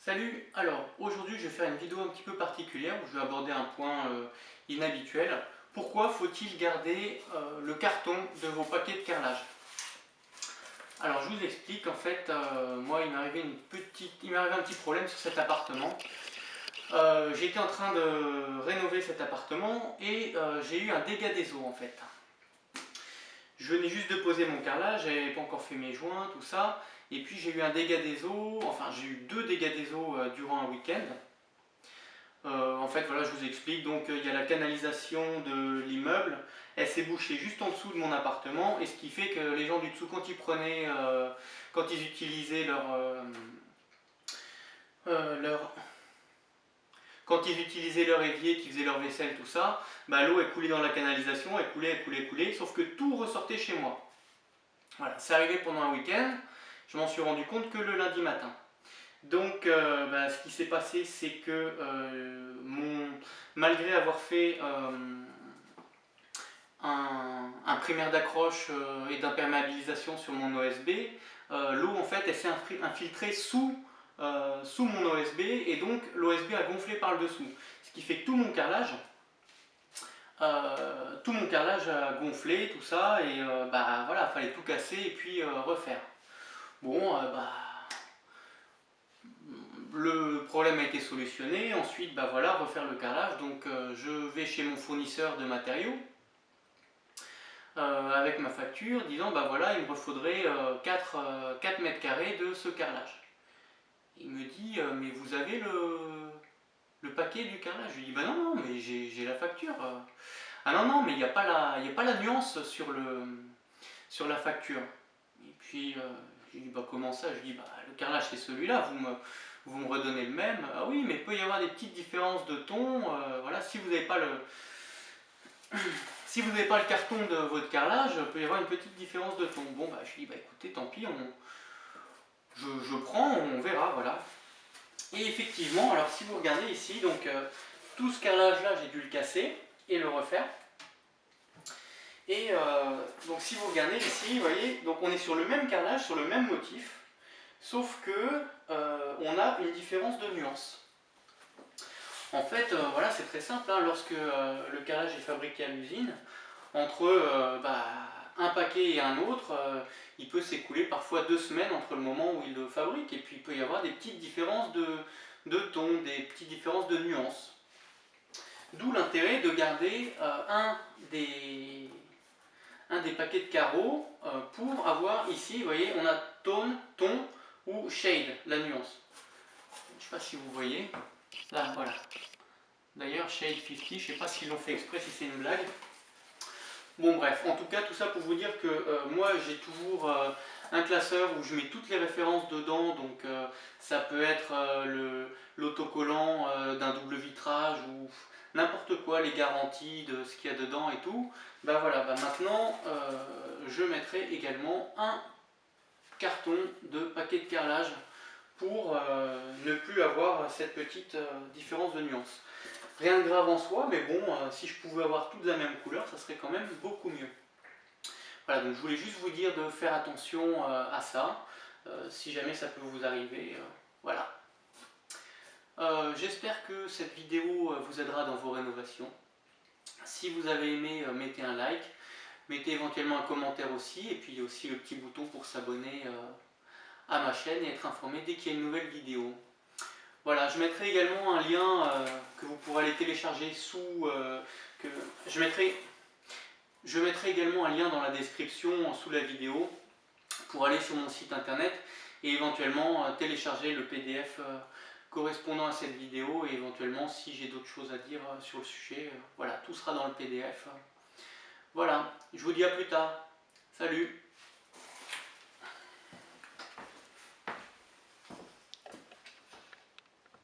Salut, alors aujourd'hui je vais faire une vidéo un petit peu particulière où je vais aborder un point inhabituel. Pourquoi faut-il garder le carton de vos paquets de carrelage? Alors je vous explique, en fait, moi il m'est arrivé un petit problème sur cet appartement. J'étais en train de rénover cet appartement et j'ai eu un dégât des eaux en fait. Je venais juste de poser mon carrelage, j'avais pas encore fait mes joints, tout ça. Et puis j'ai eu un dégât des eaux, enfin j'ai eu deux dégâts des eaux durant un week-end. En fait, voilà, je vous explique. Donc, il y a la canalisation de l'immeuble. Elle s'est bouchée juste en dessous de mon appartement, et ce qui fait que les gens du dessous, quand ils utilisaient leur quand ils utilisaient leur évier, qu'ils faisaient leur vaisselle, tout ça, bah, l'eau est coulée dans la canalisation, elle coulait, elle coulait, elle coulait, sauf que tout ressortait chez moi. Voilà, c'est arrivé pendant un week-end. Je m'en suis rendu compte que le lundi matin. Donc, bah, ce qui s'est passé, c'est que malgré avoir fait un primaire d'accroche et d'imperméabilisation sur mon OSB, l'eau en fait elle s'est infiltrée sous mon OSB, et donc l'OSB a gonflé par le dessous. Ce qui fait que tout mon carrelage a gonflé, tout ça, et bah voilà, fallait tout casser et puis refaire. Bon, bah le problème a été solutionné. Ensuite, bah voilà, refaire le carrelage. Donc je vais chez mon fournisseur de matériaux avec ma facture, disant bah voilà, il me faudrait 4 mètres carrés de ce carrelage. Il me dit mais vous avez le paquet du carrelage? Je lui dis bah non, non, mais j'ai la facture. Ah non, non, mais il n'y a pas la nuance sur la facture. Et puis je lui dis bah comment ça? Je lui dis bah le carrelage c'est celui-là, vous me redonnez le même. Ah oui, mais il peut y avoir des petites différences de ton. Voilà, si vous n'avez pas le carton de votre carrelage, il peut y avoir une petite différence de ton. Bon, bah, je lui dis, bah écoutez, tant pis, je prends, on verra, voilà. Et effectivement, alors si vous regardez ici, donc tout ce carrelage-là, j'ai dû le casser et le refaire. Et donc si vous regardez ici, vous voyez, donc on est sur le même carrelage, sur le même motif, sauf que on a une différence de nuance. En fait, voilà, c'est très simple, hein. Lorsque le carrelage est fabriqué à l'usine, entre bah, un paquet et un autre, il peut s'écouler parfois 2 semaines entre le moment où il le fabrique, et puis il peut y avoir des petites différences de ton, des petites différences de nuances. D'où l'intérêt de garder un des paquets de carreaux pour avoir ici, vous voyez, on a tone, ton ou shade, la nuance. Je ne sais pas si vous voyez, là, voilà. D'ailleurs, shade 50, je ne sais pas s'ils l'ont fait exprès, si c'est une blague. Bon bref, en tout cas tout ça pour vous dire que moi j'ai toujours un classeur où je mets toutes les références dedans, donc ça peut être l'autocollant d'un double vitrage ou n'importe quoi, les garanties de ce qu'il y a dedans et tout. Bah voilà, bah maintenant je mettrai également un carton de paquet de carrelage pour ne plus avoir cette petite différence de nuance. Rien de grave en soi, mais bon, si je pouvais avoir toutes la même couleur, ça serait quand même beaucoup mieux. Voilà, donc je voulais juste vous dire de faire attention à ça, si jamais ça peut vous arriver, voilà. J'espère que cette vidéo vous aidera dans vos rénovations. Si vous avez aimé, mettez un like, mettez éventuellement un commentaire aussi, et puis aussi le petit bouton pour s'abonner à ma chaîne et être informé dès qu'il y a une nouvelle vidéo. Voilà, je mettrai également un lien que vous pourrez aller télécharger je mettrai également un lien dans la description sous la vidéo pour aller sur mon site internet et éventuellement télécharger le PDF correspondant à cette vidéo, et éventuellement si j'ai d'autres choses à dire sur le sujet, voilà, tout sera dans le PDF. Voilà, je vous dis à plus tard. Salut!